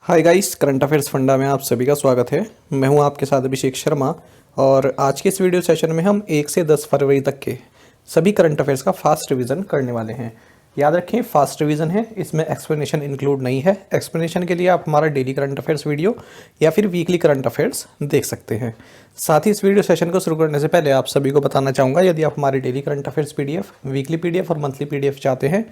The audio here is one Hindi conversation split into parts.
Hi guys, current affairs funda में आप सभी का स्वागत है। मैं हूं आपके साथ अभिषेक शर्मा और आज के इस वीडियो सेशन में हम 1 से 10 फरवरी तक के सभी करंट अफेयर्स का फास्ट रिवीजन करने वाले हैं। याद रखें, फास्ट रिवीजन है, इसमें एक्सप्लेनेशन इंक्लूड नहीं है। एक्सप्लेनेशन के लिए आप हमारा डेली करंट अफेयर्स वीडियो या फिर वीकली करंट अफेयर्स देख सकते हैं। साथ ही इस वीडियो सेशन को शुरू करने से पहले आप सभी को बताना चाहूँगा, यदि आप हमारे daily current affairs PDF, weekly PDF और मंथली पीडीएफ चाहते हैं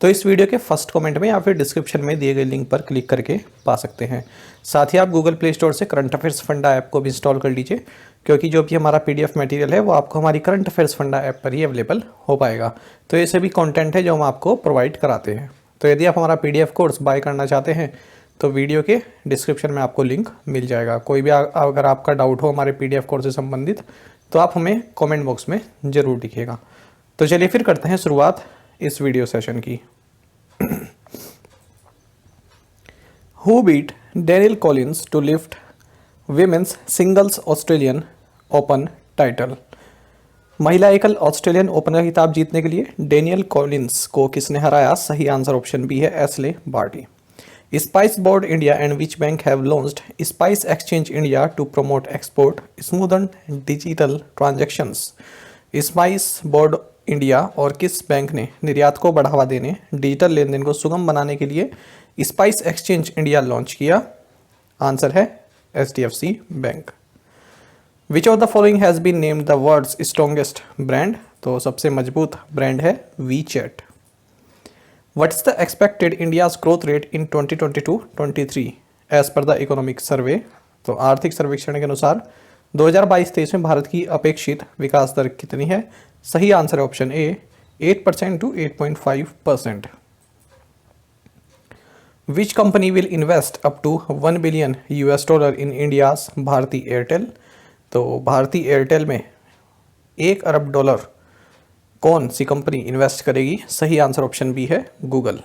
तो इस वीडियो के फर्स्ट कमेंट में या फिर डिस्क्रिप्शन में दिए गए लिंक पर क्लिक करके पा सकते हैं। साथ ही आप गूगल प्ले स्टोर से करंट अफेयर्स फंडा ऐप को भी इंस्टॉल कर लीजिए, क्योंकि जो भी हमारा पीडीएफ मटेरियल है वो आपको हमारी करंट अफेयर्स फंडा ऐप पर ही अवेलेबल हो पाएगा। तो ये सभी कंटेंट है जो हम आपको प्रोवाइड कराते हैं। तो यदि आप हमारा पीडीएफ कोर्स बाय करना चाहते हैं तो वीडियो के डिस्क्रिप्शन में आपको लिंक मिल जाएगा। कोई भी अगर आपका डाउट हो हमारे पीडीएफ कोर्स से संबंधित तो आप हमें कमेंट बॉक्स में ज़रूर लिखिएगा। तो चलिए फिर करते हैं शुरुआत इस वीडियो सेशन की। Who beat Danielle Collins to lift Women's Singles Australian Open title? महिला एकल ऑस्ट्रेलियन ओपन का खिताब जीतने के लिए डेनियल कॉलिंस को किसने हराया? सही आंसर ऑप्शन बी है, Ashleigh Barty. Spice board India and which bank have launched spice exchange India to promote export smoothen digital transactions? Spice board India और किस बैंक ने निर्यात को बढ़ावा देने, डिजिटल लेन देन को सुगम बनाने के लिए स्पाइस एक्सचेंज इंडिया लॉन्च किया? आंसर है HDFC bank. Which of the following has been named the world's strongest brand? तो सबसे मजबूत ब्रांड है WeChat. What's the expected India's growth rate in 2022-23 as per the economic survey? तो आर्थिक सर्वेक्षण के अनुसार 2022-23 में भारत की अपेक्षित विकास दर कितनी है? सही आंसर है option A, 8% to 8.5%। Which company will invest up to $1 billion in India's Bharti Airtel? तो भारती एयरटेल में $1 अरब कौन सी कंपनी इन्वेस्ट करेगी? सही आंसर ऑप्शन बी है, Google.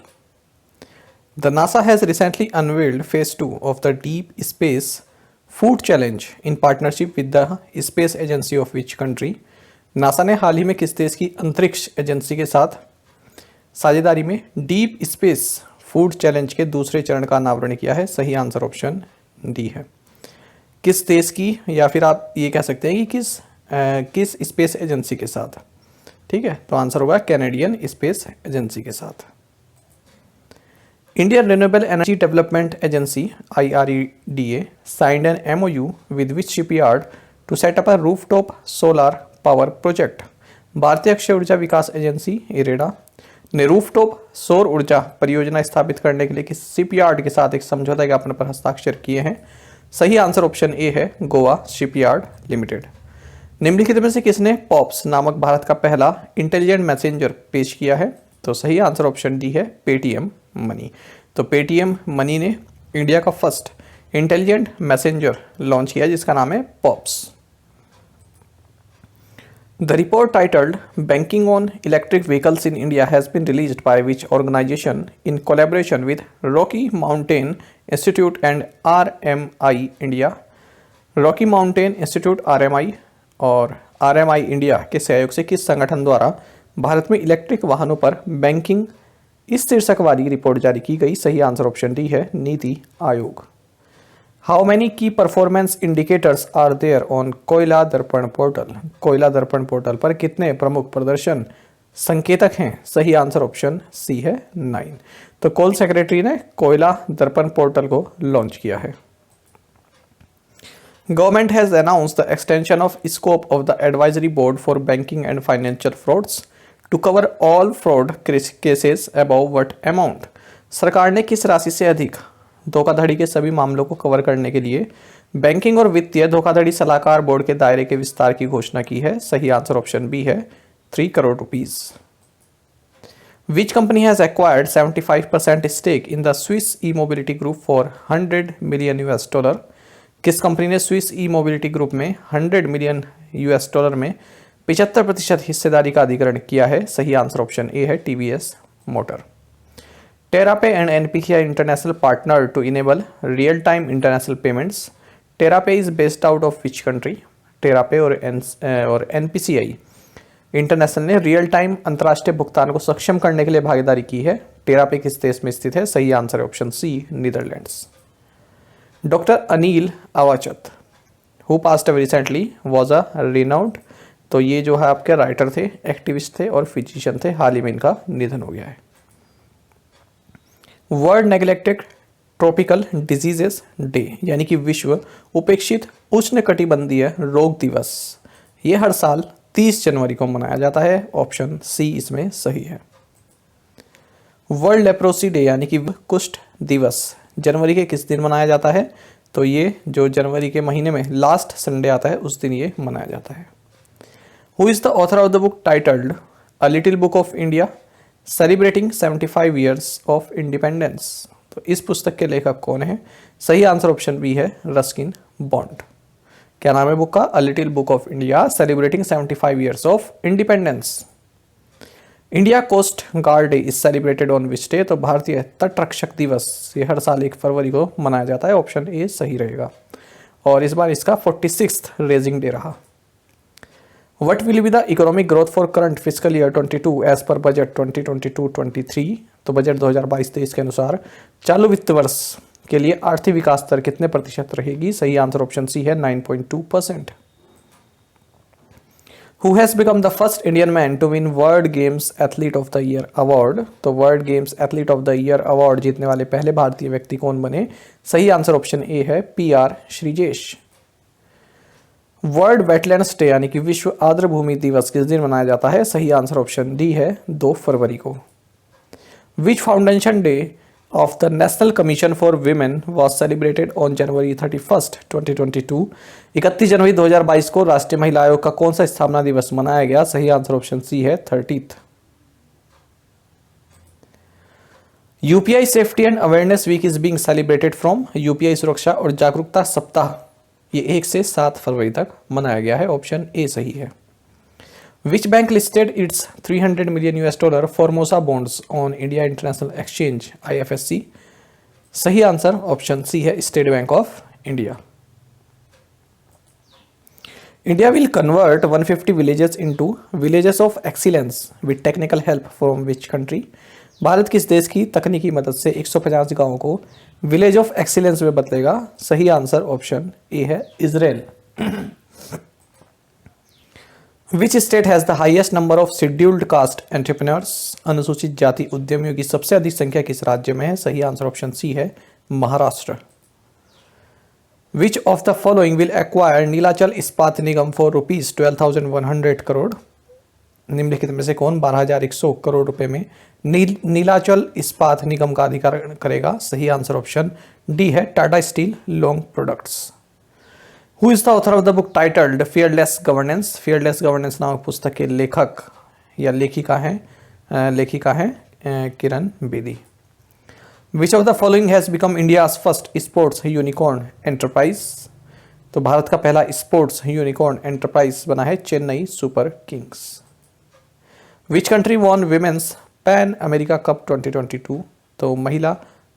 The NASA has recently unveiled phase 2 of the deep space food challenge in partnership with the space agency of which country? NASA ने हाल ही में किस देश की अंतरिक्ष एजेंसी के साथ साझेदारी में डीप स्पेस फूड चैलेंज के दूसरे चरण का अनावरण किया है? सही आंसर ऑप्शन डी है। किस देश की, या फिर आप ये कह सकते हैं कि किस स्पेस एजेंसी के साथ? ठीक है, तो आंसर होगा कैनेडियन स्पेस एजेंसी के साथ। Indian renewable energy development agency IREDA signed an MOU with which shipyard to set up a rooftop solar power project? भारतीय अक्षय ऊर्जा विकास एजेंसी IREDA ने रूफटॉप सौर ऊर्जा परियोजना स्थापित करने के लिए किस शिपयार्ड के साथ एक समझौता ज्ञापन पर हस्ताक्षर किए हैं? सही आंसर ऑप्शन ए है, गोवा शिपयार्ड लिमिटेड। निम्नलिखित में से किसने पॉप्स नामक भारत का पहला इंटेलिजेंट मैसेंजर पेश किया है? तो सही आंसर ऑप्शन डी है, पेटीएम मनी। तो पेटीएम मनी ने इंडिया का फर्स्ट इंटेलिजेंट मैसेंजर लॉन्च किया जिसका नाम है pops. The report titled Banking on Electric Vehicles in India has been released by which organization in collaboration with Rocky Mountain Institute and RMI India? Rocky Mountain Institute RMI और RMI India के सहयोग से किस संगठन द्वारा भारत में इलेक्ट्रिक वाहनों पर बैंकिंग इस शीर्षक वाली रिपोर्ट जारी की गई? सही आंसर ऑप्शन डी है, NITI Aayog. How many key performance indicators are there on Koyla Darpan portal? कोयला दर्पण पोर्टल पर कितने प्रमुख प्रदर्शन संकेतक हैं? सही आंसर ऑप्शन सी है, 9। तो कोल सेक्रेटरी ने कोयला दर्पण पोर्टल को लॉन्च किया है। Government has announced the extension of scope of the advisory board for banking and financial frauds to cover all fraud cases above what amount? सरकार ने किस राशि से अधिक धोखाधड़ी के सभी मामलों को कवर करने के लिए बैंकिंग और वित्तीय धोखाधड़ी सलाहकार बोर्ड के दायरे के विस्तार की घोषणा की है? सही आंसर ऑप्शन बी है, 3 crore rupees. Which company has acquired 75% stake in the Swiss e mobility group for $100 million? किस कंपनी ने स्विस ई मोबिलिटी ग्रुप में $100 million में 75% हिस्सेदारी का अधिग्रहण किया है? सही आंसर ऑप्शन ए है, TVS motor. TerraPay and NPCI International partner to enable real-time international payments. TerraPay is based out of which country? TerraPay और NPCI इंटरनेशनल ने रियल टाइम अंतर्राष्ट्रीय भुगतान को सक्षम करने के लिए भागीदारी की है। TerraPay किस देश में स्थित है? सही आंसर है option C, Netherlands. Doctor Anil Awachat who passed away recently was a renowned. तो ये जो है आपके राइटर थे, एक्टिविस्ट थे और फिजिशियन थे, हाल ही में इनका निधन हो गया है। World neglected tropical diseases day यानी कि विश्व उपेक्षित उष्णकटिबंधीय रोग दिवस, ये हर साल 30 जनवरी को मनाया जाता है। ऑप्शन सी इसमें सही है। वर्ल्ड लेप्रोसी डे यानी कि कुष्ठ दिवस जनवरी के किस दिन मनाया जाता है? तो ये जो जनवरी के महीने में लास्ट संडे आता है उस दिन ये मनाया जाता है। Who is the author of the book titled a little book of India celebrating 75 years of independence? तो इस पुस्तक के लेखक कौन है? सही आंसर ऑप्शन बी है, रस्किन बॉन्ड। क्या नाम है बुक का? A little book of India celebrating 75 years of independence. India coast guard day is celebrated on which day? तो भारतीय तट रक्षक दिवस ये हर साल 1 फरवरी को मनाया जाता है। ऑप्शन ए सही रहेगा और इस बार इसका 46th रेजिंग डे रहा। What will be the economic growth for current fiscal year 22 as per budget 2022-23? तो बजट 2022-23 के अनुसार चालू वित्त वर्ष के लिए आर्थिक विकास दर कितने प्रतिशत रहेगी? सही आंसर ऑप्शन सी है, 9.2%। Who has become the first Indian man to win World Games Athlete of the Year award? तो World Games Athlete of the Year award जीतने वाले पहले भारतीय व्यक्ति कौन बने? सही आंसर ऑप्शन ए है, PR Sreejesh. World wetlands day यानी कि विश्व आर्द्रभूमि दिवस किस दिन मनाया जाता है? सही आंसर ऑप्शन डी है, 2 फरवरी को। Which foundation day of the national commission for women was celebrated on January 31, 2022? 31 जनवरी 2022 को राष्ट्रीय महिला आयोग का कौन सा स्थापना दिवस मनाया गया? सही आंसर ऑप्शन सी है, 30th। UPI safety and awareness week is being celebrated from? UPI सुरक्षा और जागरूकता सप्ताह ये 1 से 7 फरवरी तक मनाया गया है। ऑप्शन ए सही है। Which bank listed it's $300 million Formosa bonds on India international exchange IFSC? सही आंसर ऑप्शन सी है, state bank of India. India will convert 150 villages into villages of excellence with technical help from which country? Bharat किस देश की तकनीकी मदद से 150 गांवों को विलेज ऑफ एक्सीलेंस में बदलेगा? सही आंसर ऑप्शन ए है, Israel. Which state has the highest number of scheduled caste entrepreneurs? अनुसूचित जाति उद्यमियों की सबसे अधिक संख्या किस राज्य में है? सही आंसर ऑप्शन सी है, महाराष्ट्र। विच of the following will acquire Nilachal इस्पात निगम फॉर ₹12,100 करोड़? निम्नलिखित में से कौन 12,100 करोड़ रुपए में नीलाचल इस्पात निगम का अधिग्रहण करेगा? सही आंसर ऑप्शन डी है, Tata steel long products. Who is the author of the book titled fearless governance? Fearless governance नामक पुस्तक के लेखक या लेखिका है Kiran Bedi. Which of the following has become India's first sports unicorn enterprise? तो भारत का पहला स्पोर्ट्स यूनिकॉर्न एंटरप्राइज बना है Chennai super kings. Which country won women's pan America cup 2022? तो महिला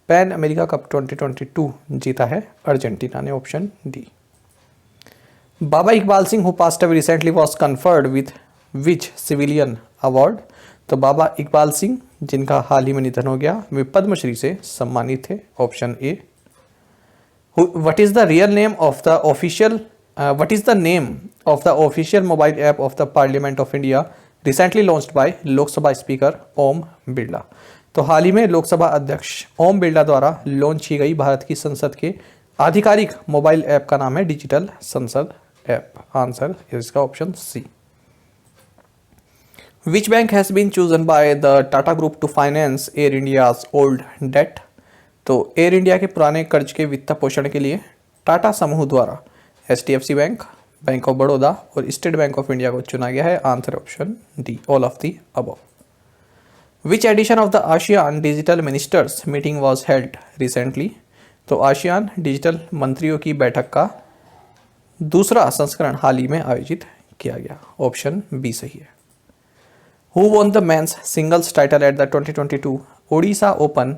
पैन अमेरिका कप 2022 जीता है अर्जेंटीना ने। Option D. Baba Iqbal Singh who passed away recently was conferred with which civilian award? तो बाबा इकबाल सिंह जिनका हाल ही में निधन हो गया वे पद्मश्री से सम्मानित थे। Option A. What is the real name of the official mobile app of the parliament of India recently launched by Lok Sabha speaker Om Birla? तो हाल ही में लोकसभा अध्यक्ष ओम बिरला द्वारा लॉन्च की गई भारत की संसद के आधिकारिक मोबाइल ऐप का नाम है डिजिटल संसद ऐप। आंसर इसका option C. Which bank has been chosen by the Tata group to finance Air India's old debt? तो एयर इंडिया के पुराने कर्ज के वित्त पोषण के लिए टाटा समूह द्वारा HDFC bank, bank of Baroda और स्टेट बैंक ऑफ इंडिया को चुना गया है। Answer option D, all of the above. Which edition of the ASEAN digital ministers meeting was held recently? तो आसियान डिजिटल मंत्रियों की बैठक का दूसरा संस्करण हाल ही में आयोजित किया गया। ऑप्शन बी सही है। Who won the men's singles title at the 2022 Odisha open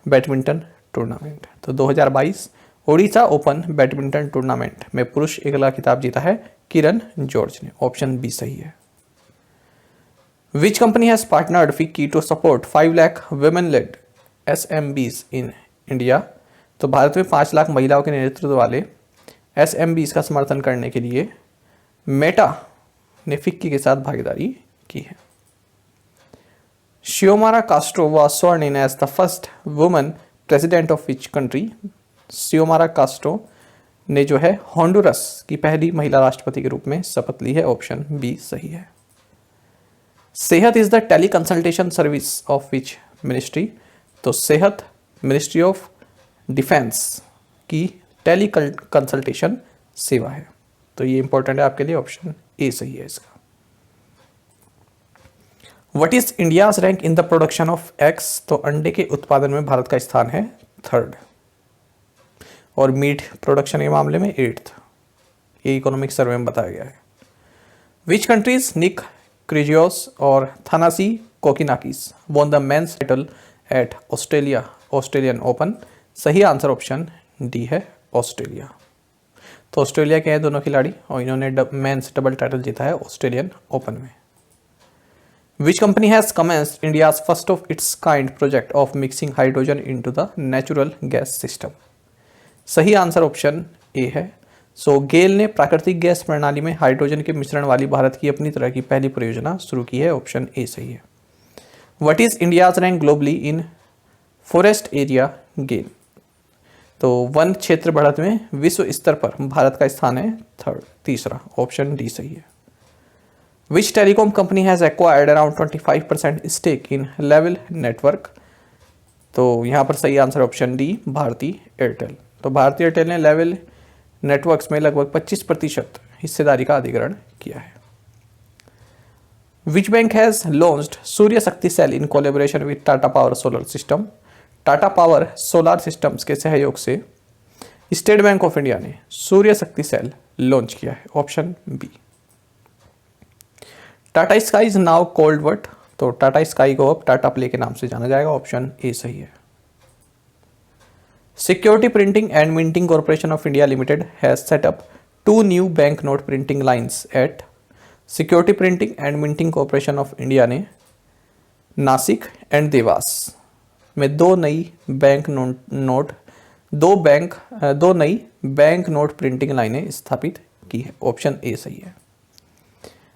badminton tournament? तो 2022 ओडिशा ओपन बैडमिंटन टूर्नामेंट में पुरुष अगला खिताब जीता है किरण जॉर्ज ने। ऑप्शन बी सही है। Which company has partnered FICCI to support 5 lakh women led SMBs in India? तो भारत में 5 लाख महिलाओं के नेतृत्व वाले SMBs का समर्थन करने के लिए मेटा ने फिक्की के साथ भागीदारी की है। Xiomara Castro was sworn in as the first woman president of which country? Xiomara Castro ने जो है होंडुरस की पहली महिला राष्ट्रपति के रूप में शपथ ली है। ऑप्शन बी सही है। Sehat is the tele consultation service of which ministry? तो सेहत मिनिस्ट्री ऑफ डिफेंस की टेली कंसल्टेशन सेवा है। तो ये इंपॉर्टेंट है आपके लिए, ऑप्शन ए सही है इसका। What is India's rank in the production of eggs? तो अंडे के उत्पादन में भारत का स्थान है 3rd और मीट प्रोडक्शन के मामले में 8th। ये इकोनॉमिक सर्वे में बताया गया है। विच कंट्रीज निक क्रिजियोस और Thanasi Kokkinakis won the men's title at Australian Open? सही आंसर ऑप्शन डी है, ऑस्ट्रेलिया। तो ऑस्ट्रेलिया के हैं दोनों खिलाड़ी और इन्होंने मेंस डबल टाइटल जीता है ऑस्ट्रेलियन ओपन में। विच company has commenced India's first of its kind project of mixing hydrogen into the natural gas system? सही आंसर ऑप्शन ए है। सो गेल ने प्राकृतिक गैस प्रणाली में हाइड्रोजन के मिश्रण वाली भारत की अपनी तरह की पहली परियोजना शुरू की है। ऑप्शन ए सही है। What is India's rank globally in forest area gain? तो वन क्षेत्र बढ़त में विश्व स्तर पर भारत का स्थान है 3rd। ऑप्शन डी सही है। Which telecom company has acquired around 25% stake in level network? तो यहाँ पर सही answer option D, Bharti Airtel. तो भारती एयरटेल ने लेवल नेटवर्क्स में लगभग 25% हिस्सेदारी का अधिग्रहण किया है। Which bank has launched Surya Shakti cell in collaboration with Tata power solar system? Tata power solar systems के सहयोग से स्टेट बैंक ऑफ इंडिया ने सूर्य शक्ति सेल लॉन्च किया है। Option B. Tata Sky is now called what? तो टाटा स्काई को अब टाटा प्ले के नाम से जाना जाएगा। ऑप्शन ए सही है। Security printing and minting corporation of India limited has set up 2 new bank note printing lines at? Security printing and minting corporation of India ने नासिक एंड देवास में 2 नई बैंक नोट प्रिंटिंग लाइनें स्थापित की है। ऑप्शन ए सही है।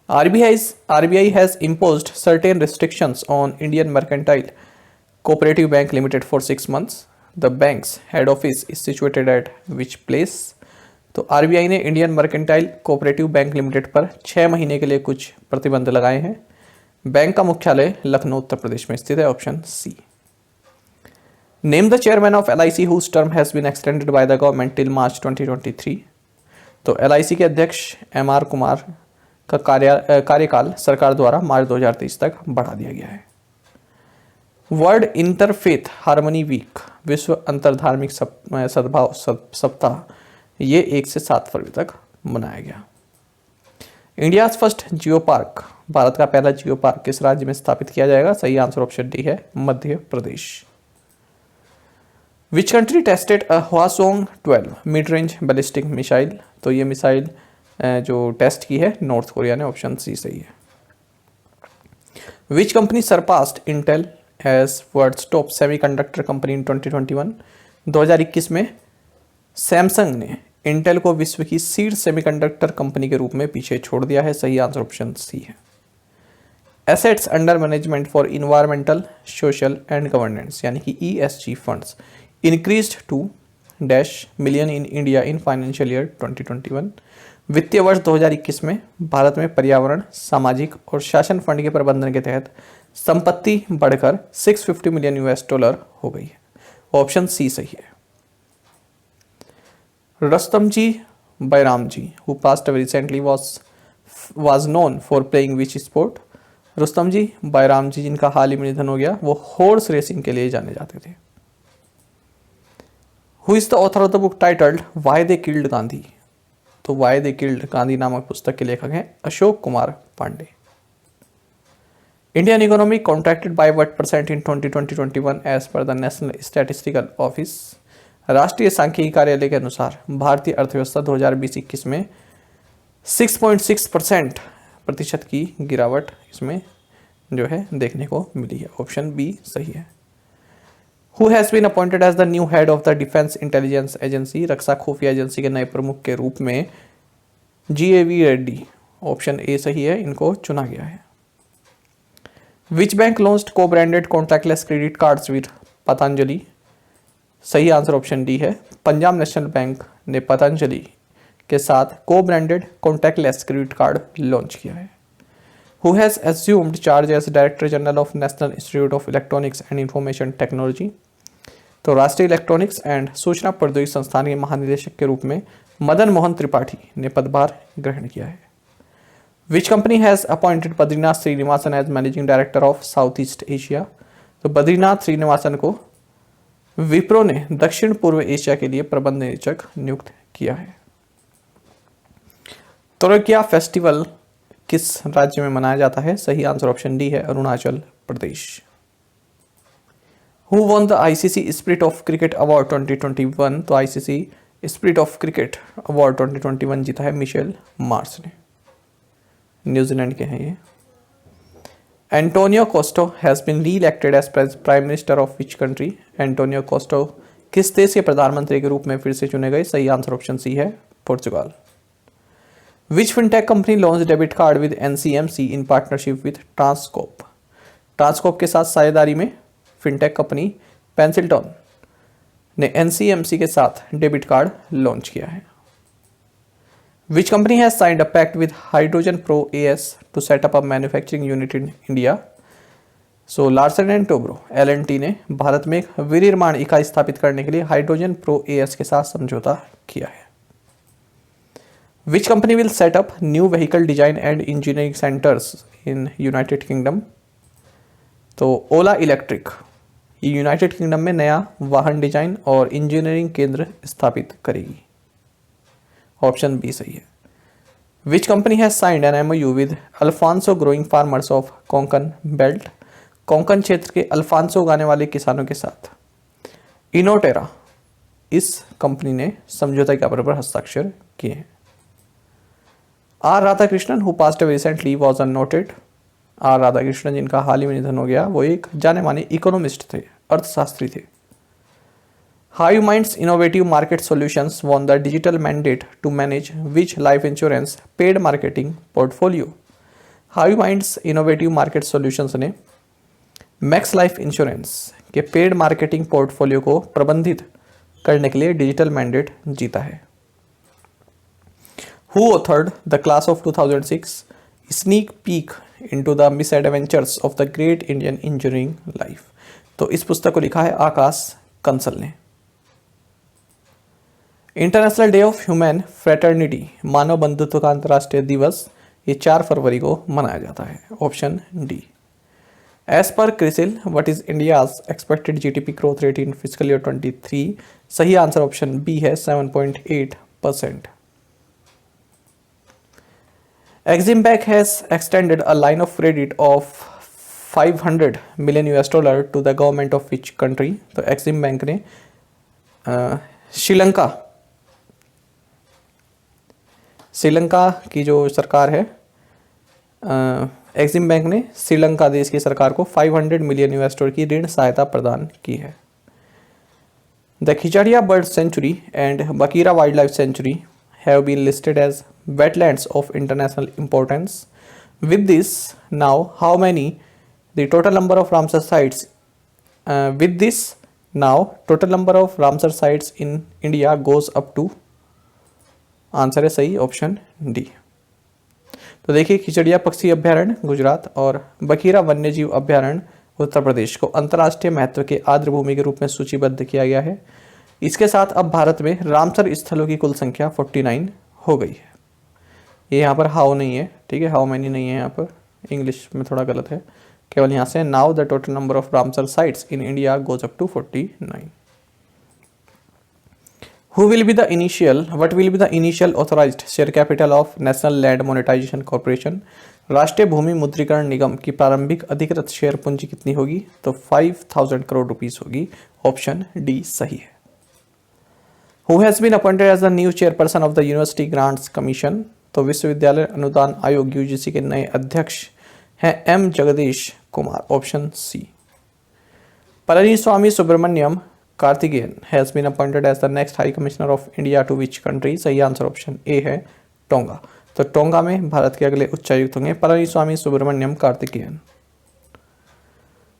RBI has imposed certain restrictions on Indian Mercantile Cooperative Bank Limited for 6 months. The bank's head office is situated at which place? तो RBI ने Indian mercantile cooperative bank limited पर 6 महीने के लिए कुछ प्रतिबंध लगाए हैं। बैंक का मुख्यालय लखनऊ उत्तर प्रदेश में स्थित है। Option C. Name the chairman of LIC whose term has been extended by the government till March 2023. तो LIC के अध्यक्ष MR कुमार का कार्यकाल सरकार द्वारा मार्च 2023 तक बढ़ा दिया गया है। वर्ल्ड इंटरफेथ हार्मनी वीक, विश्व अंतरधार्मिक सद्भाव सप्ताह, ये 1 से 7 फरवरी तक मनाया गया। India first geo park, Bharat का पहला जियो पार्क किस राज्य में स्थापित किया जाएगा? सही आंसर ऑप्शन डी है, Madhya Pradesh. Which country tested a Hwasong 12 mid range ballistic missile? तो ये मिसाइल जो टेस्ट की है नॉर्थ कोरिया ने। ऑप्शन सी सही है। Which company surpassed Intel as world's top semiconductor company in 2021? 2021 में सैमसंग ने इंटेल को विश्व की सीड सेमीकंडक्टर कंपनी के रूप में पीछे छोड़ दिया है। सही आंसर ऑप्शन सी है। Assets under management for environmental social and governance यानी कि ESG funds increased to dash million in India in financial year 2021। वित्तीय वर्ष 2021 में भारत में पर्यावरण, सामाजिक और शासन फंड के प्रबंधन के तहत संपत्ति बढ़कर $650 मिलियन हो गई है। ऑप्शन सी सही है। Rustom ji Bairam ji who passed away recently was known for playing which sport? Rustom ji Bairam ji जिनका हाल ही में निधन हो गया, वो हॉर्स रेसिंग के लिए जाने जाते थे। Who is the author of the book titled why they killed Gandhi? तो व्हाई दे किल्ड गांधी नामक पुस्तक के लेखक हैं Ashok Kumar Pandey. Indian economy contracted by what % in 2020-21 as per the national statistical office? राष्ट्रीय सांख्यिकी कार्यालय के अनुसार भारतीय अर्थव्यवस्था 2020-21 में 6.6% प्रतिशत की गिरावट इसमें जो है देखने को मिली है। ऑप्शन बी सही है। Who has been appointed as the new head of the defence intelligence agency, रक्षा खुफिया एजेंसी के नए प्रमुख के रूप में GAV रेड्डी, ऑप्शन ए सही है, इनको चुना गया है। विच बैंक लॉन्च्ड को branded contactless credit cards with Patanjali, सही आंसर ऑप्शन डी है, पंजाब नेशनल बैंक ने पतंजलि के साथ co branded contactless credit card launch किया है। Who has assumed charge as director general of national institute of electronics and information technology, तो राष्ट्रीय इलेक्ट्रॉनिक्स एंड सूचना प्रौद्योगिकी संस्थान के महानिदेशक के रूप में मदन मोहन त्रिपाठी ने पदभार ग्रहण किया है। Which company has appointed Badrinath Srinivasan as managing director of south east Asia, तो बद्रीनाथ श्रीनिवासन को विप्रो ने दक्षिण पूर्व एशिया के लिए प्रबंध निदेशक नियुक्त किया है। तुरकिया फेस्टिवल किस राज्य में मनाया जाता है, सही आंसर ऑप्शन डी है, Arunachal Pradesh. Who won the ICC spirit of cricket award 2021, तो ICC spirit of cricket award 2021 जीता है मिशेल मार्श ने, न्यूजीलैंड के हैं ये। Antonio Costa has been re elected as prime minister of which country, Antonio Costa किस देश के प्रधानमंत्री के रूप में फिर से चुने गए, सही आंसर ऑप्शन सी है, Portugal. Which fintech company launch debit card with NCMC in partnership with Transcorp, Transcorp के साथ साझेदारी में फिनटेक कंपनी पेंसिल्टन ने NCMC के साथ डेबिट कार्ड लॉन्च किया है। Which company has signed a pact with Hydrogen Pro AS to set up a manufacturing unit in India? So Larsen and Toubro LNT ने भारत में एक विनिर्माण इकाई स्थापित करने के लिए हाइड्रोजन प्रो AS के साथ समझौता किया है। Which company will set up new vehicle design and engineering centers in United Kingdom? तो ओला इलेक्ट्रिक ये यूनाइटेड किंगडम में नया वाहन डिजाइन और इंजीनियरिंग केंद्र स्थापित करेगी, ऑप्शन बी सही है। Which company has signed an MOU with Alphonso growing farmers of Konkan belt, Konkan क्षेत्र के अल्फांसो उगाने वाले किसानों के साथ इनोटेरा इस कंपनी ने समझौता ज्ञापन पर हस्ताक्षर किए हैं। R Radhakrishnan who passed away recently was a noted, R Radhakrishnan जिनका हाल ही में निधन हो गया, वो एक जाने माने इकोनॉमिस्ट थे, अर्थशास्त्री थे। Hive Mind's innovative market solutions won the digital mandate to manage which life insurance paid marketing portfolio? Hive Mind's innovative market solutions ने मैक्स लाइफ इंश्योरेंस के पेड मार्केटिंग पोर्टफोलियो को प्रबंधित करने के लिए डिजिटल मैंडेट जीता है। Who authored the class of 2006 sneak peek into the misadventures of the great Indian engineering life? तो इस पुस्तक को लिखा है आकाश कंसल ने। International day of human fraternity मानव बंधुत्व का अंतर्राष्ट्रीय दिवस ये 4 फरवरी को मनाया जाता है, ऑप्शन डी। एज पर CRISIL what is India's expected GDP growth rate in physical year 23, सही आंसर ऑप्शन बी है 7.8%। Exim bank has extended a line of credit of $500 million to the government of which country, तो एक्सिम बैंक ने श्रीलंका की जो सरकार है, एक्सिम बैंक ने श्रीलंका देश की सरकार को $500 million की ऋण सहायता प्रदान की है। The Khichadiya bird sanctuary and Bakhira wildlife sanctuary have been listed as wetlands of international importance. With this now how many the total number of Ramsar sites with this now total number of Ramsar sites in India goes up to, answer है सही ऑप्शन डी। तो देखिए खिचड़िया पक्षी अभ्यारण्य गुजरात और बकीरा वन्यजीव अभ्यारण्य उत्तर प्रदेश को अंतर्राष्ट्रीय महत्व के आर्द्र भूमि के रूप में सूचीबद्ध किया गया है। इसके साथ अब भारत में रामसर स्थलों की कुल संख्या 49 हो गई है। ये यहाँ पर हाउ नहीं है, ठीक है, हाउ मैनी नहीं है, यहाँ पर इंग्लिश में थोड़ा गलत है, केवल यहाँ से now the total number of Ramsar sites in India goes up to 49। What will be the initial authorized share capital of National Land Monetization Corporation? राष्ट्रीय भूमि मुद्रीकरण निगम की प्रारंभिक अधिकृत शेयर पूंजी कितनी होगी? तो 5000 करोड़ रुपीस होगी, ऑप्शन डी सही है। Who has been appointed as the new chairperson of the University Grants Commission? तो विश्वविद्यालय अनुदान आयोग UGC के नए अध्यक्ष हैं M. Jagadish Kumar, option C. Palaniswamy Subramaniam Karthikeyan has been appointed as the next High Commissioner of India to which country? सही आंसर ऑप्शन ए है टोंगा। तो टोंगा में भारत के अगले उच्चायुक्त होंगे Palaniswamy Subramaniam Karthikeyan.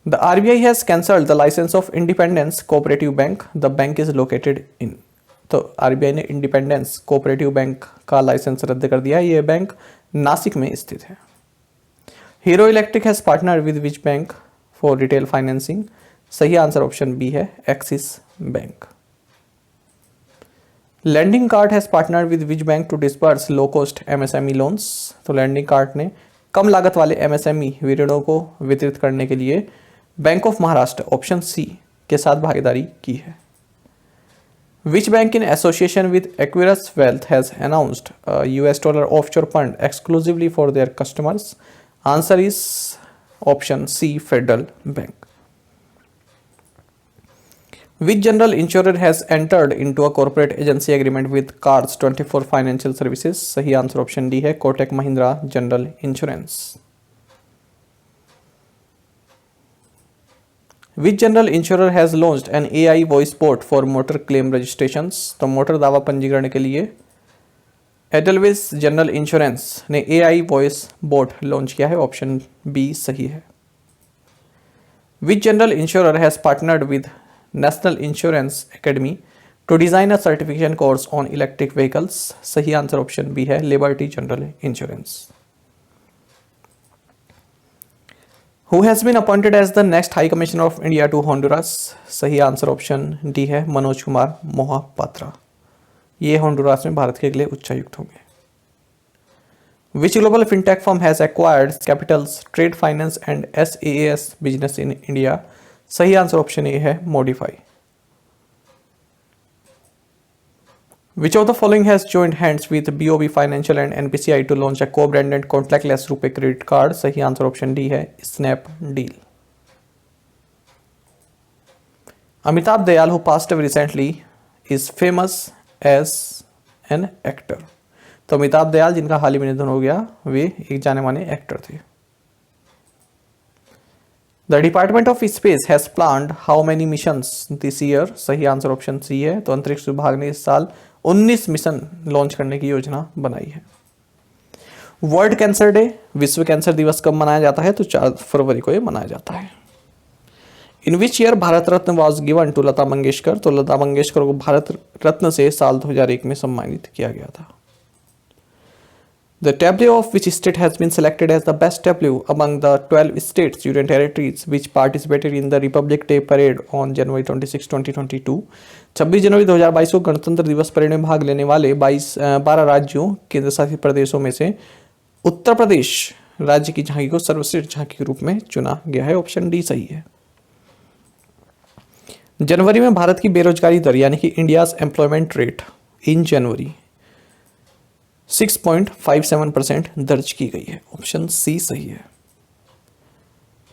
The RBI has cancelled the license of Independence Cooperative Bank. The bank is located in. तो RBI ने इंडिपेंडेंस कोऑपरेटिव बैंक का लाइसेंस रद्द कर दिया। यह बैंक नासिक में स्थित है। Hero Electric has partner with which bank for retail financing? सही आंसर ऑप्शन बी है Axis bank. Lendingkart has partner with which bank to disburse low cost MSME loans? तो लैंडिंग कार्ड ने कम लागत वाले एमएसएमई ऋणों को वितरित करने के लिए bank of Maharashtra option C के साथ भागीदारी की है। Which bank in association with Equirus wealth has announced $, offshore fund exclusively for their customers? Answer is option C federal bank. Which general insurer has entered into a corporate agency agreement with Cars 24 Financial Services? सही आंसर ऑप्शन डी है Kotak Mahindra general insurance. Which general insurer has launched an AI voice bot for motor claim registrations? तो मोटर दावा पंजीकरण के लिए एडलविस जनरल इंश्योरेंस ने AI वॉइस बोट लॉन्च किया है। ऑप्शन बी सही है। Which general insurer has partnered with national insurance academy to design a certification course on electric vehicles? सही आंसर ऑप्शन बी है Liberty General Insurance. Who has been appointed as the next high commissioner of India to Honduras? सही आंसर ऑप्शन डी है मनोज कुमार मोहापात्रा। ये होंडुरास में भारत के अगले उच्चायुक्त होंगे। Which global fintech firm has acquired capitals trade finance and SaaS business in India? सही आंसर ऑप्शन ए है Modifi. Which of the following has joined hands with BOB financial and NPCI to launch a co-branded contactless RuPay credit card? सही आंसर ऑप्शन डी है Snapdeal. Amitabh Dayal who passed away recently is famous as an actor? तो अमिताभ दयाल जिनका हाल ही में निधन हो गया वे एक जाने माने एक्टर थे। The Department of Space has planned how many missions this year? सही आंसर ऑप्शन सी है। तो अंतरिक्ष विभाग ने इस साल 19 मिशन लॉन्च करने की योजना बनाई है। वर्ल्ड कैंसर डे विश्व कैंसर दिवस कब मनाया जाता है? तो 4 फरवरी को ये मनाया जाता है। In which year Bharat Ratna was given to Lata Mangeshkar? तो लता मंगेशकर को भारत रत्न से साल 2001 में सम्मानित किया गया था। The tableau of which state has been selected as the best tableau among the 12 states, union territories which participated in the Republic Day Parade on January 26, 2022? 26 जनवरी 2022 को गणतंत्र दिवस परेड में भाग लेने वाले 12 राज्यों केंद्र शासित प्रदेशों में से उत्तर प्रदेश राज्य की झांकी को सर्वश्रेष्ठ झांकी के रूप में चुना गया है। ऑप्शन डी सही है। जनवरी में भारत की बेरोजगारी दर यानी कि इंडियाज एम्प्लॉयमेंट रेट इन जनवरी 6.57% दर्ज की गई है। ऑप्शन सी सही है।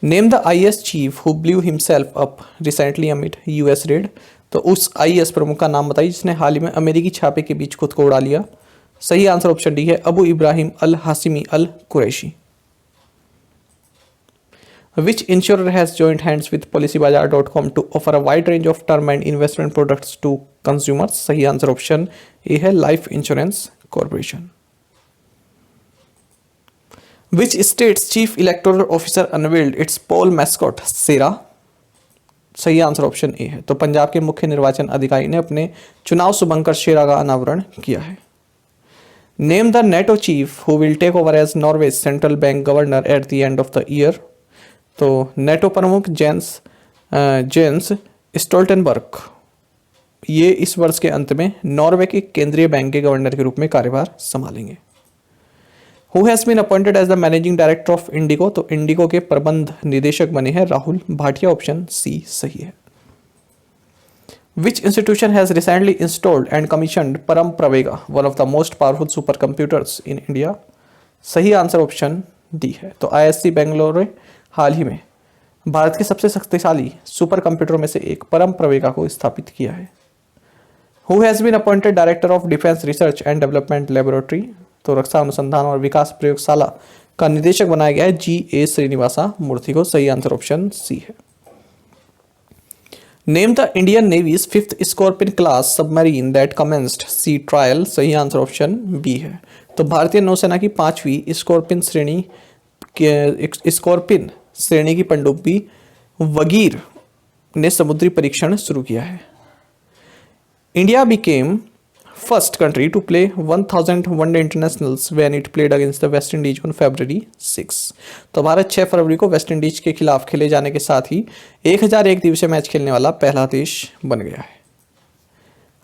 Name the IAS chief who blue himself up recently amid US red? तो उस IAS प्रमुख का नाम बताइए जिसने हाल ही में अमेरिकी छापे के बीच खुद को उड़ा लिया? सही आंसर ऑप्शन डी है अबू इब्राहिम अल हासिमी अल Qureshi. Which insurer has joined hands with PolicyBazaar.com to offer a wide range of term and investment products to consumers? सही आंसर ऑप्शन ए है life insurance corporation. Which state's chief electoral officer unveiled its poll mascot सेरा? सही आंसर ऑप्शन ए है। तो पंजाब के मुख्य निर्वाचन अधिकारी ने अपने चुनाव शुभंकर शेरा का अनावरण किया है। Name the NATO chief who will take over as Norway central bank governor at the end of the year? तो नेटो प्रमुख जेंस स्टोल्टेनबर्ग ये इस वर्ष के अंत में नॉर्वे के केंद्रीय बैंक के गवर्नर के रूप में कार्यभार संभालेंगे। Who has been appointed as the managing director of IndiGo? तो इंडिगो के प्रबंध निदेशक बने हैं राहुल भाटिया। ऑप्शन सी सही है। Which institution has recently installed and commissioned Param Pravega one of the most powerful supercomputers in India? सही आंसर ऑप्शन डी है। तो ISC बेंगलोर ने हाल ही में भारत के सबसे शक्तिशाली सुपर कंप्यूटरों में से एक परम प्रवेगा को स्थापित किया है। Who has been appointed director of defence research and development laboratory? तो रक्षा अनुसंधान और विकास प्रयोगशाला का निदेशक बनाया गया है GA श्रीनिवासा मूर्ति को। सही आंसर ऑप्शन सी है। Name the Indian navy's fifth Scorpene class submarine that commenced sea trial. सही आंसर ऑप्शन बी है। तो भारतीय नौसेना की 5वीं स्कॉर्पियन श्रेणी की पनडुब्बी वगीर ने समुद्री परीक्षण शुरू किया है। India became first country to play 1000 one day internationals when it played against the West Indies on February 6। तो भारत 6 फरवरी को वेस्ट इंडीज के खिलाफ खेले जाने के साथ ही 1000 एक दिवसीय मैच खेलने वाला पहला देश बन गया है।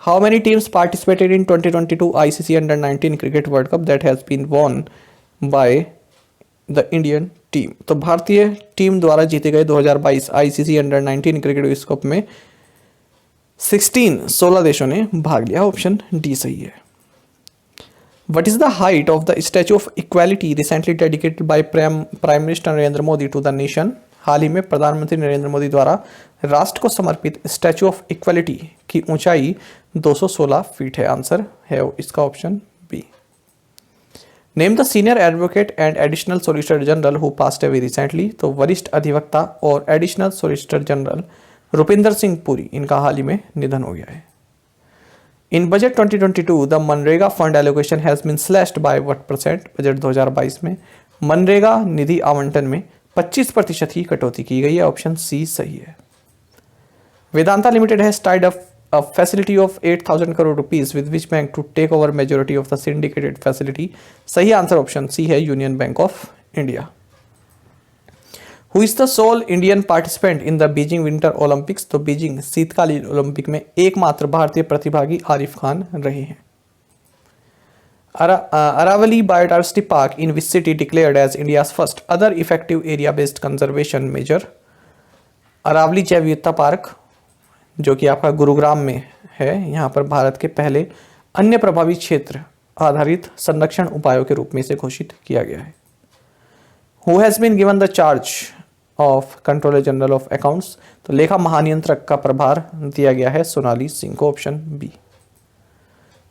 How many teams participated in 2022 ICC अंडर-19 cricket world cup that has been won by the Indian team. तो भारतीय टीम द्वारा जीते गए 2022 ICC अंडर-19 क्रिकेट विश्व कप में 16 देशों ने भाग लिया। ऑप्शन डी सही है। What is the height of the statue of equality recently dedicated by prime minister Narendra Modi to the nation. हाल ही में प्रधानमंत्री नरेंद्र मोदी द्वारा राष्ट्र को समर्पित स्टैचू ऑफ इक्वालिटी की ऊंचाई 216 फीट है। आंसर है इसका option B. Name the senior advocate and additional solicitor general who passed away recently. तो वरिष्ठ अधिवक्ता और additional solicitor general Rupinder Singh Puri, इनका हाल ही में निधन हो गया है। इन बजट 2022 द मनरेगा fund allocation has been slashed by what percent. Budget 2022 में मनरेगा निधि आवंटन में 25% की कटौती की गई है। ऑप्शन सी सही है। Vedanta limited has tied up a facility of 8,000 crore rupees with which bank to take over majority of the syndicated facility। सही आंसर ऑप्शन सी है, union bank of India. Who is the sole Indian participant in the Beijing Winter Olympics। तो बीजिंग शीतकालीन ओलंपिक में एकमात्र भारतीय प्रतिभागी आरिफ खान रहे हैं। Aravali Biodiversity Park in which city declared as India's first other effective area-based conservation measure। Aravalli जैव विविधता पार्क जो कि आपका गुरुग्राम में है, यहाँ पर भारत के पहले अन्य प्रभावी क्षेत्र आधारित संरक्षण उपायों के रूप में इसे घोषित किया गया है। Who has been given the charge of Controller General of Accounts। तो लेखा महानियंत्रक का प्रभार दिया गया है सोनाली सिंह को। Option B.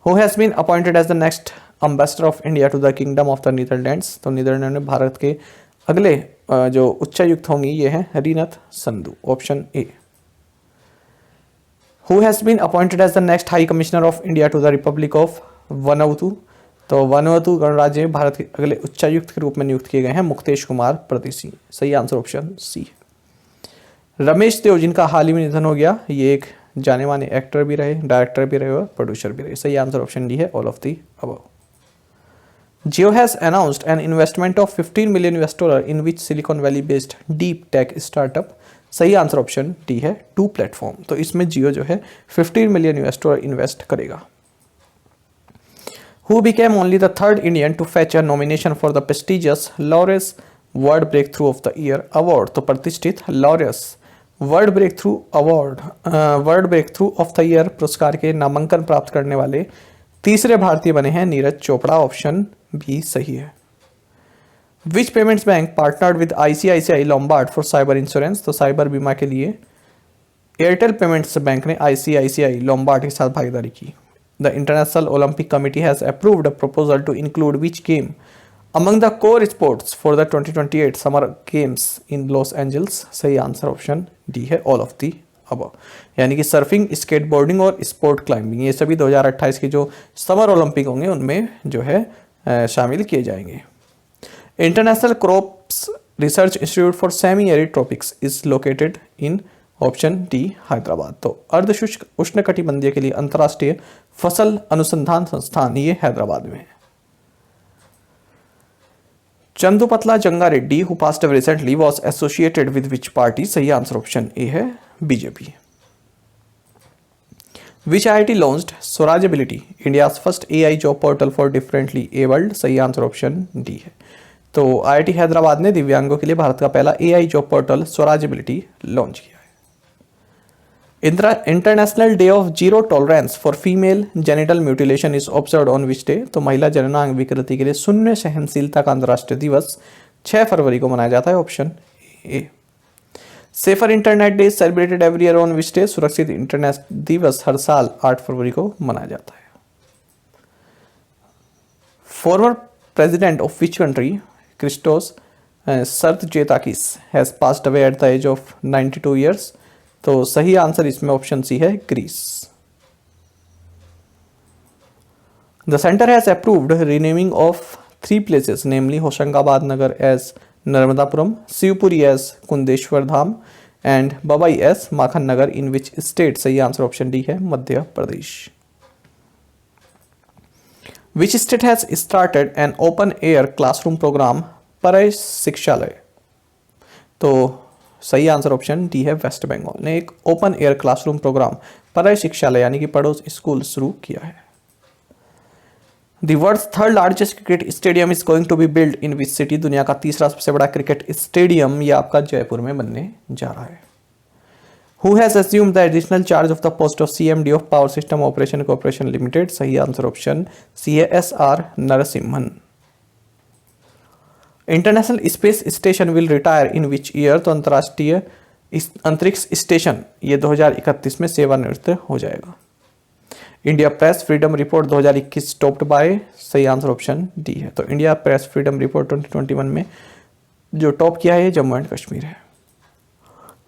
Who has been appointed as the next ambassador of India to the Kingdom of the Netherlands। तो नीदरलैंड में भारत के अगले जो उच्चायुक्त होंगी ये हैं Reenat Sandhu. Option A. Who has been appointed as the next High Commissioner of India to the Republic of Vanuatu। तो वनुअतु गणराज्य में भारत के अगले उच्चायुक्त के रूप में नियुक्त किए गए हैं मुक्तेश कुमार परदेसी। सही आंसर ऑप्शन सी। रमेश देव जिनका हाल ही में निधन हो गया, ये एक जाने माने एक्टर भी रहे, डायरेक्टर भी रहे और प्रोड्यूसर भी रहे। सही आंसर ऑप्शन डी है, all of the above. Jio has announced an investment of $15 million in which Silicon Valley based deep tech startup। सही आंसर ऑप्शन डी है, टू प्लेटफॉर्म। तो इसमें जियो जो है $15 मिलियन इन्वेस्ट करेगा। Who became only the third Indian to fetch a nomination for the prestigious Laureus World Breakthrough of the Year Award। तो प्रतिष्ठित Laureus World Breakthrough of the Year पुरस्कार के नामांकन प्राप्त करने वाले तीसरे भारतीय बने हैं नीरज चोपड़ा। ऑप्शन बी सही है। Which payments bank partnered with ICICI Lombard for cyber insurance. तो साइबर बीमा के लिए एयरटेल पेमेंट्स बैंक ने ICICI Lombard के साथ भागीदारी की। The International Olympic Committee has approved a proposal to include which game among the core sports for the 2028 Summer Games in Los Angeles। सही आंसर ऑप्शन डी है, ऑल ऑफ दी अबव। यानी कि सर्फिंग, स्केटबोर्डिंग और स्पोर्ट क्लाइंबिंग ये सभी 2028 के जो समर ओलंपिक होंगे उनमें जो है शामिल किए जाएंगे। International crops research institute for semi arid tropics is located in option D Hyderabad. तो अर्धशुष्क उष्णकटिबंधीय के लिए अंतर्राष्ट्रीय फसल अनुसंधान संस्थान ये हैदराबाद में है। Chandupatla Janga Reddy who passed away recently was associated with which party. सही आंसर ऑप्शन ए है, BJP. Which IIT launched Swarajability, India's first AI job portal for differently abled. सही आंसर ऑप्शन डी है। तो IIT हैदराबाद ने दिव्यांगों के लिए भारत का पहला AI जॉब पोर्टल स्वराजबिलिटी लॉन्च किया है। International day of zero tolerance for female genital mutilation is observed on which day. तो महिला जननांग विकृति के लिए शून्य सहनशीलता का अंतर्राष्ट्रीय दिवस 6 फरवरी को मनाया जाता है। Option A. Safer internet day celebrated every year on which day. सुरक्षित इंटरनेट दिवस हर साल 8 फरवरी को मनाया जाता है। Former president of which country Christos Sartzetakis has passed away at the age of 92 years. तो सही आंसर इसमें ऑप्शन सी है, Greece. The centre has approved renaming of 3 places, namely Hoshangabad Nagar as Narmadapuram, Shivpuri as Kundeshwar Dham and Babai S Makhan Nagar, in which state? सही आंसर ऑप्शन डी है, Madhya Pradesh. Which state has started an open air classroom program Paray Shikshalay? तो सही आंसर ऑप्शन डी है, वेस्ट बंगाल ने एक open air classroom program Paray शिक्षालय यानी कि पड़ोस स्कूल शुरू किया है। The world's third largest cricket stadium is going to be built in which city? दुनिया का तीसरा सबसे बड़ा क्रिकेट स्टेडियम ये आपका जयपुर में बनने जा रहा है। Who has assumed the additional charge of the post of CMD of Power System Operation Corporation Limited? सही आंसर ऑप्शन सी है, SR Narasimhan. International space station will retire in which year? तो अंतर्राष्ट्रीय अंतरिक्ष स्टेशन ये 2031 में सेवानिवृत्त हो जाएगा। India press freedom report 2021 topped by? सही आंसर ऑप्शन डी है। तो इंडिया प्रेस फ्रीडम रिपोर्ट 2021 में जो टॉप किया है जम्मू एंड कश्मीर है।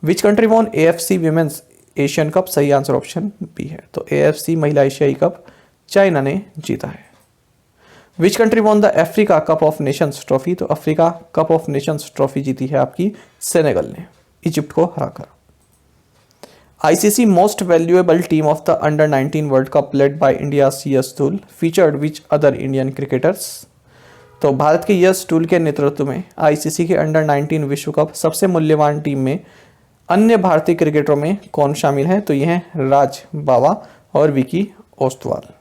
Which country von AFC women's Asian cup? सही आंसर ऑप्शन बी है। तो AFC महिला एशियाई कप चाइना ने जीता है। Which country won the Africa Cup of Nations trophy? तो Africa Cup of Nations trophy जीती है आपकी सेनेगल ने इजिप्ट को हराकर। ICC most valuable team of the under-19 World Cup led by India's यश धूल featured which other Indian cricketers? तो भारत के यश धूल के नेतृत्व में ICC के अंडर-19 विश्व कप सबसे मूल्यवान टीम में अन्य भारतीय क्रिकेटरों में कौन शामिल है? तो ये हैं राज बावा और Vicky Ostwal.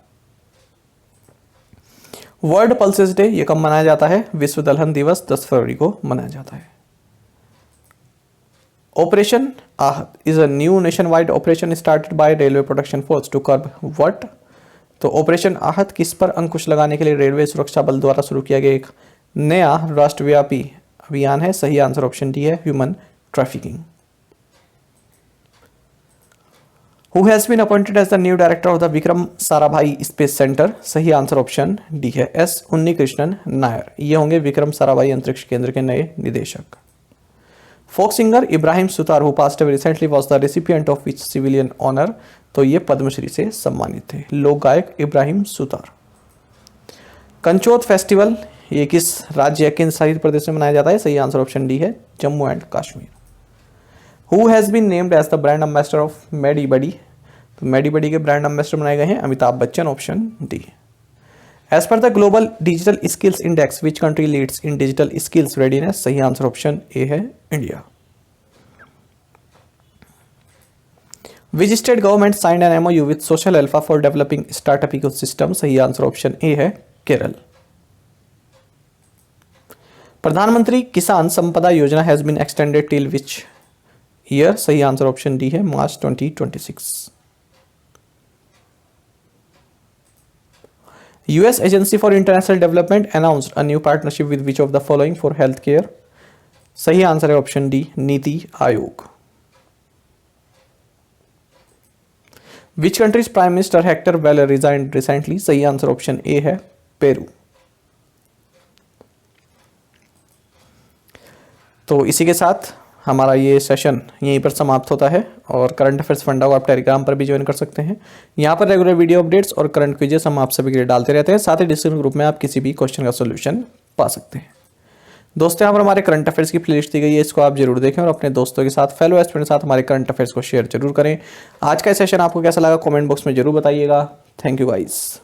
World pulses day ये कब मनाया जाता है? विश्व दलहन दिवस 10 फरवरी को मनाया जाता है। Operation Aahat is a new nation wide operation started by railway protection force to curb what? तो ऑपरेशन आहत किस पर अंकुश लगाने के लिए रेलवे सुरक्षा बल द्वारा शुरू किया गया एक नया राष्ट्रव्यापी अभियान है? सही आंसर ऑप्शन डी है, human trafficking. Who has been appointed as the new director of the Vikram Sarabhai space centre? सही आंसर ऑप्शन डी है, एस उन्नीकृष्णन नायर। ये होंगे विक्रम साराभाई अंतरिक्ष केंद्र के नए निदेशक। Folk singer Ibrahim Sutar who passed away recently was the recipient of which civilian honour? तो ये पद्मश्री से सम्मानित थे लोक गायक इब्राहिम सुतार। कंचोत फेस्टिवल ये किस राज्य या केंद्र शासित प्रदेश में मनाया जाता है? सही आंसर ऑप्शन डी है, Jammu and Kashmir. Who has been named as the brand ambassador of MediBuddy? तो मेडी बडी के ब्रांड एम्बेसडर बनाए गए हैं Amitabh Bachchan, option D. As per the global digital skills index which country leads in digital skills readiness? सही आंसर ऑप्शन ए है, India. Which state government signed an MOU with Social Alpha for developing startup ecosystem? सही आंसर ऑप्शन ए है, केरल। प्रधानमंत्री किसान संपदा योजना has been extended till which year? सही आंसर ऑप्शन डी है, मार्च 2026। US Agency for International Development announced a new partnership with which of the following for healthcare? सही आंसर है option D, NITI Aayog. Which country's Prime Minister Hector Valer resigned recently? सही आंसर ऑप्शन ए है, पेरू। तो इसी के साथ हमारा ये सेशन यहीं पर समाप्त होता है और करंट अफेयर्स फंडा को आप टेलीग्राम पर भी ज्वाइन कर सकते हैं। यहाँ पर रेगुलर वीडियो अपडेट्स और करंट क्विजेस हम आप सभी के लिए डालते रहते हैं। साथ ही डिस्कशन ग्रुप में आप किसी भी क्वेश्चन का सोल्यूशन पा सकते हैं। दोस्तों, यहाँ पर हमारे करंट अफेयर्स की प्लेलिस्ट दी गई है, इसको आप जरूर देखें और अपने दोस्तों के साथ, फेलो एस्पिरेंट के साथ हमारे करंट अफेयर्स को शेयर जरूर करें। आज का सेशन आपको कैसा लगा कमेंट बॉक्स में जरूर बताइएगा। Thank you guys.